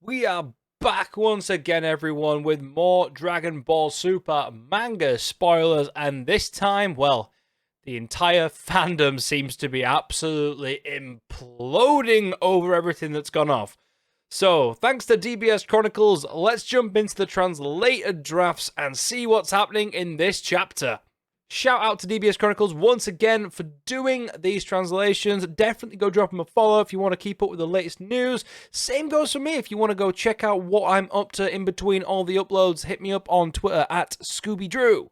We are back once again, everyone, with more Dragon Ball Super manga spoilers, and this time, well, the entire fandom seems to be absolutely imploding over everything that's gone off. So, thanks to DBS Chronicles, let's jump into the translated drafts and see what's happening in this chapter. Shout out to DBS Chronicles once again for doing these translations. Definitely go drop them a follow if you want to keep up with the latest news. Same goes for me if you want to go check out what I'm up to in between all the uploads. Hit me up on Twitter at ScoobyDrue.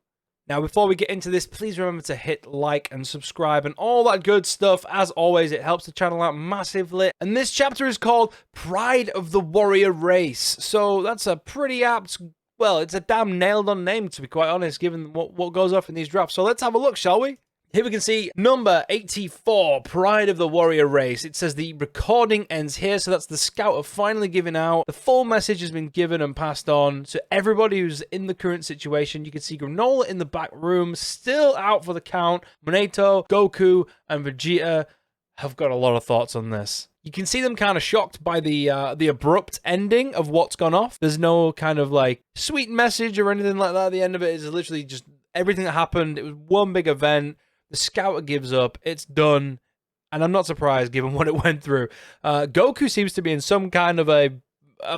Now, before we get into this, please remember to hit like and subscribe and all that good stuff. As always, it helps the channel out massively. And this chapter is called Pride of the Warrior Race. So that's a pretty apt... well, it's a damn nailed-on name, to be quite honest, given what goes off in these drafts. So let's have a look, shall we? Here we can see number 84, Pride of the Warrior Race. It says the recording ends here, so that's the scout have finally given out. The full message has been given and passed on to everybody who's in the current situation. You can see Granola in the back room, still out for the count. Minato, Goku, and Vegeta have got a lot of thoughts on this. You can see them kind of shocked by the abrupt ending of what's gone off. There's no kind of like sweet message or anything like that. At the end of it is literally just everything that happened. It was one big event. The scouter gives up. It's done. And I'm not surprised given what it went through. Goku seems to be in some kind of a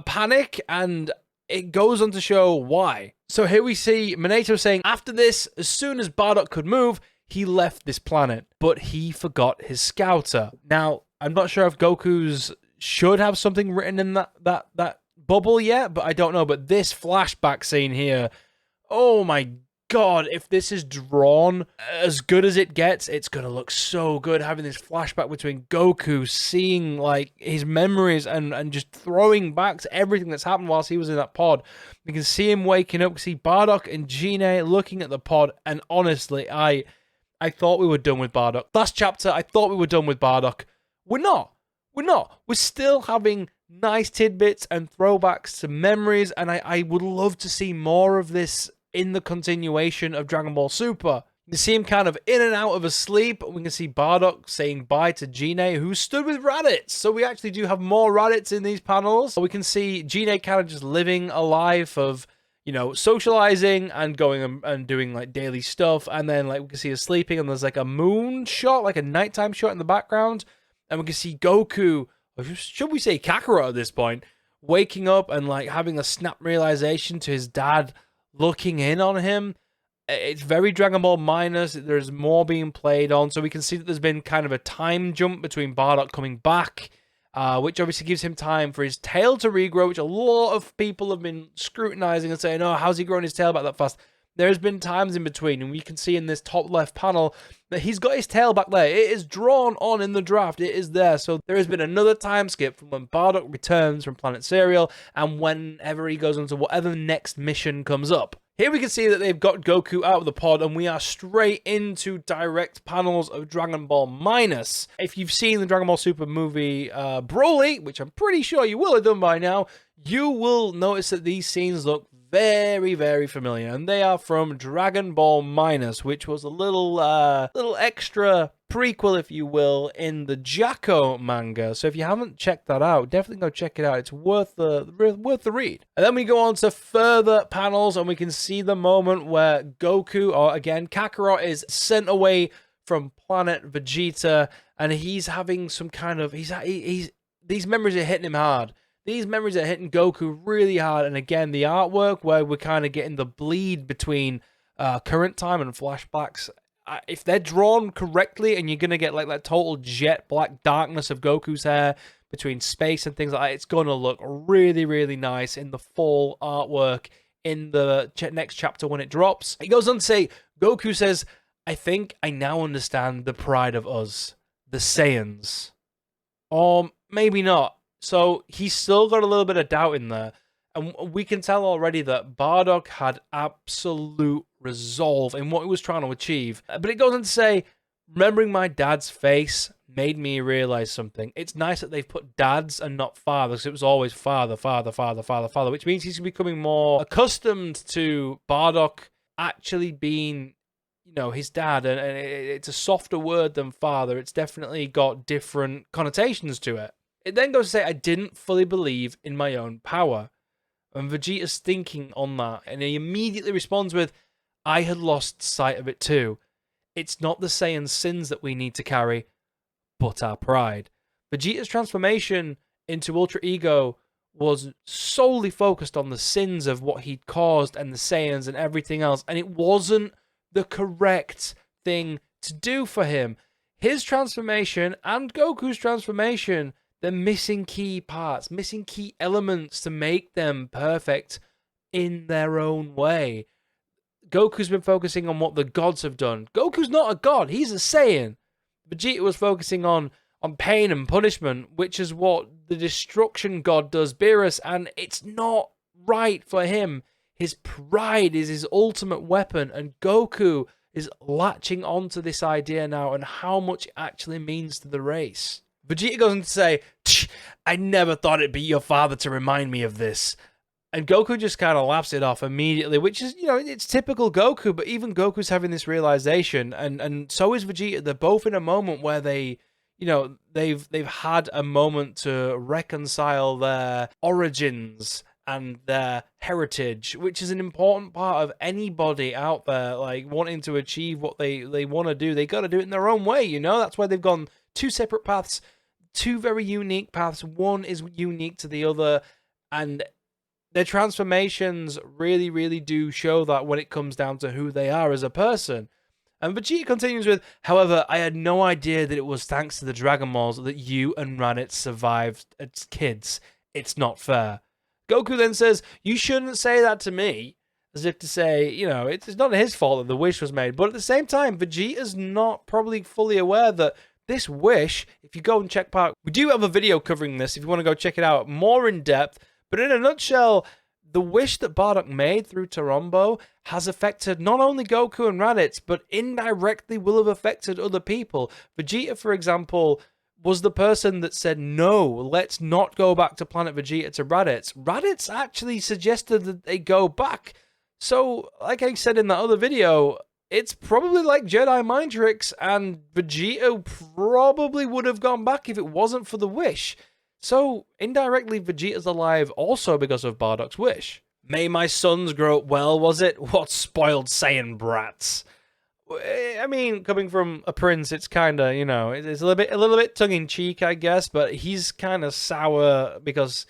panic, and it goes on to show why. So here we see Minato saying, after this, as soon as Bardock could move, he left this planet, but he forgot his scouter. Now, I'm not sure if Goku's should have something written in that bubble yet, but I don't know. But this flashback scene here, oh my god, if this is drawn as good as it gets, it's going to look so good, having this flashback between Goku seeing like his memories and just throwing back to everything that's happened whilst he was in that pod. We can see him waking up, we see Bardock and Gine looking at the pod, and honestly, I thought we were done with Bardock. Last chapter, I thought we were done with Bardock. We're not. We're still having nice tidbits and throwbacks to memories, and I would love to see more of this in the continuation of Dragon Ball Super. You can see him kind of in and out of a sleep. We can see Bardock saying bye to Gine, who stood with Raditz. So we actually do have more Raditz in these panels. We can see Gine kind of just living a life of, you know, socializing and going and doing like daily stuff. And then like we can see her sleeping, and there's like a moon shot, like a nighttime shot in the background. And we can see Goku, or should we say Kakarot at this point, waking up and like having a snap realization to his dad looking in on him. It's very Dragon Ball minus. There's more being played on. So we can see that there's been kind of a time jump between Bardock coming back, which obviously gives him time for his tail to regrow, which a lot of people have been scrutinizing and saying, oh, how's he growing his tail back that fast? There's been times in between, and we can see in this top left panel that he's got his tail back there. It is drawn on in the draft. It is there. So there has been another time skip from when Bardock returns from Planet Cereal and whenever he goes on to whatever next mission comes up. Here we can see that they've got Goku out of the pod, and we are straight into direct panels of Dragon Ball Minus. If you've seen the Dragon Ball Super movie Broly, which I'm pretty sure you will have done by now, you will notice that these scenes look very, very familiar, and they are from Dragon Ball Minus, which was a little extra prequel, if you will, in the Jacko manga. So if you haven't checked that out, definitely go check it out. It's worth the read. And then we go on to further panels, and we can see the moment where Goku, or again Kakarot, is sent away from Planet Vegeta, and he's having some kind of he's these memories are hitting him hard. These memories are hitting Goku really hard, and again, the artwork where we're kind of getting the bleed between current time and flashbacks. If they're drawn correctly, and you're going to get like that total jet black darkness of Goku's hair between space and things like that, it's going to look really, really nice in the full artwork in the next chapter when it drops. He goes on to say, Goku says, I think I now understand the pride of us, the Saiyans. Or maybe not. So he's still got a little bit of doubt in there. And we can tell already that Bardock had absolute resolve in what he was trying to achieve. But it goes on to say, remembering my dad's face made me realize something. It's nice that they've put dads and not fathers, because it was always father, which means he's becoming more accustomed to Bardock actually being, you know, his dad. And it's a softer word than father. It's definitely got different connotations to it. It then goes to say, I didn't fully believe in my own power. And Vegeta's thinking on that, and he immediately responds with, I had lost sight of it too. It's not the Saiyan sins that we need to carry, but our pride. Vegeta's transformation into Ultra Ego was solely focused on the sins of what he'd caused and the Saiyans and everything else, and it wasn't the correct thing to do for him. His transformation and Goku's transformation, they're missing key parts, missing key elements to make them perfect in their own way. Goku's been focusing on what the gods have done. Goku's not a god, he's a Saiyan. Vegeta was focusing on pain and punishment, which is what the destruction god does, Beerus, and it's not right for him. His pride is his ultimate weapon, and Goku is latching onto this idea now and how much it actually means to the race. Vegeta goes on to say, I never thought it'd be your father to remind me of this. And Goku just kind of laughs it off immediately, which is, you know, it's typical Goku, but even Goku's having this realization, and so is Vegeta. They're both in a moment where they, you know, they've had a moment to reconcile their origins and their heritage, which is an important part of anybody out there, like, wanting to achieve what they want to do. They got to do it in their own way, you know? That's why they've gone two separate paths, two very unique paths. One is unique to the other, and their transformations really, really do show that when it comes down to who they are as a person. And Vegeta continues with, however, I had no idea that it was thanks to the Dragon Balls that you and Raditz survived as kids. It's not fair. Goku then says, you shouldn't say that to me, as if to say, you know, it's not his fault that the wish was made. But at the same time, Vegeta's not probably fully aware that this wish, if you go and check back, we do have a video covering this if you want to go check it out more in depth. But in a nutshell, the wish that Bardock made through Torombo has affected not only Goku and Raditz, but indirectly will have affected other people. Vegeta, for example, was the person that said, no, let's not go back to Planet Vegeta to Raditz. Raditz actually suggested that they go back. So, like I said in that other video, it's probably like Jedi mind tricks, and Vegeta probably would have gone back if it wasn't for the wish. So, indirectly, Vegeta's alive also because of Bardock's wish. May my sons grow up well, was it? What spoiled Saiyan brats. I mean, coming from a prince, it's kind of, you know, it's a little bit tongue-in-cheek, I guess, but he's kind of sour because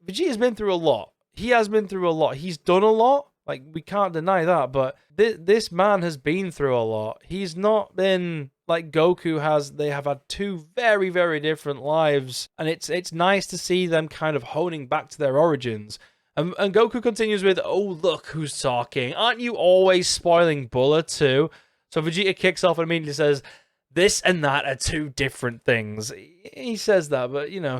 Vegeta's been through a lot. He has been through a lot. He's done a lot. Like, we can't deny that, but this man has been through a lot. He's not been like Goku has. They have had two very, very different lives, and it's nice to see them kind of honing back to their origins. And Goku continues with, oh, look who's talking. Aren't you always spoiling Bulla too? So Vegeta kicks off and immediately says, this and that are two different things. He says that, but, you know,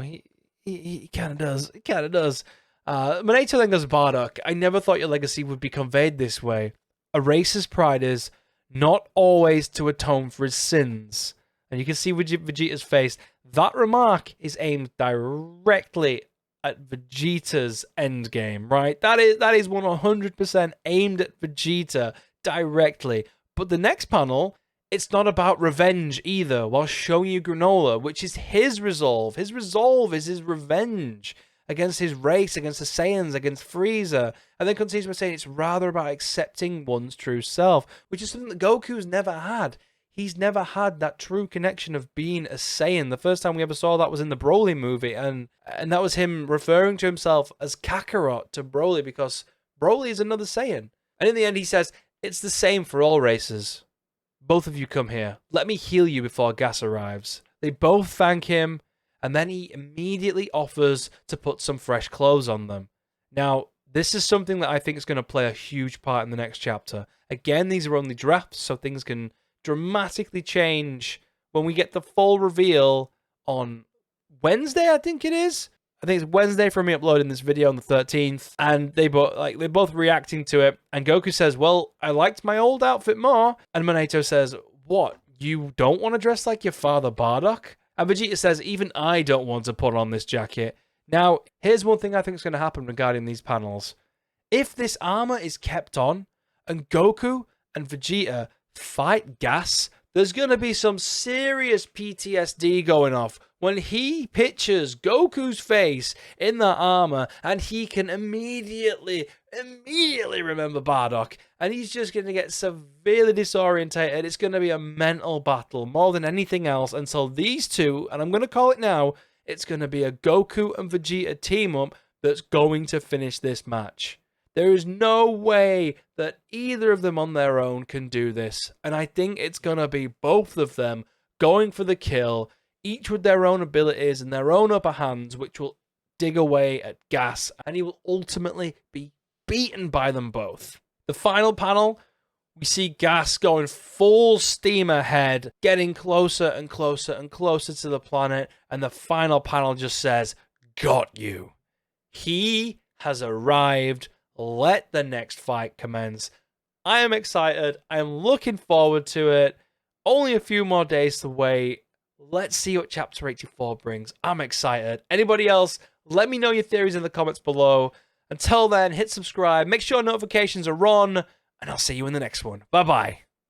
he kind of does. He kind of does. Monato then goes, Bardock, I never thought your legacy would be conveyed this way. A race's pride is not always to atone for his sins. And you can see Vegeta's face. That remark is aimed directly at Vegeta's endgame, right? That is 100% aimed at Vegeta directly. But the next panel, it's not about revenge either, while showing you Granola, which is his resolve. His resolve is his revenge against his race, against the Saiyans, against Frieza, and then continues by saying it's rather about accepting one's true self, which is something that Goku's never had. He's never had that true connection of being a Saiyan. The first time we ever saw that was in the Broly movie, and that was him referring to himself as Kakarot to Broly, because Broly is another Saiyan. And in the end, he says, it's the same for all races. Both of you come here. Let me heal you before gas arrives. They both thank him, and then he immediately offers to put some fresh clothes on them. Now, this is something that I think is going to play a huge part in the next chapter. Again, these are only drafts, so things can dramatically change when we get the full reveal on Wednesday, I think it is. I think it's Wednesday for me uploading this video on the 13th, and they're both reacting to it. And Goku says, well, I liked my old outfit more. And Monato says, what, you don't want to dress like your father Bardock? And Vegeta says, even I don't want to put on this jacket. Now, here's one thing I think is going to happen regarding these panels. If this armor is kept on, and Goku and Vegeta fight Gas, there's going to be some serious PTSD going off, when he pictures Goku's face in that armor, and he can immediately remember Bardock, and he's just going to get severely disorientated. It's going to be a mental battle more than anything else until these two, and I'm going to call it now, it's going to be a Goku and Vegeta team-up that's going to finish this match. There is no way that either of them on their own can do this, and I think it's going to be both of them going for the kill, each with their own abilities and their own upper hands, which will dig away at Gas, and he will ultimately be beaten by them both. The final panel, we see Gas going full steam ahead, getting closer and closer and closer to the planet, and the final panel just says, "Got you." He has arrived. Let the next fight commence. I am excited. I am looking forward to it. Only a few more days to wait. Let's see what Chapter 84 brings. I'm excited. Anybody else? Let me know your theories in the comments below. Until then, hit subscribe. Make sure notifications are on. And I'll see you in the next one. Bye-bye.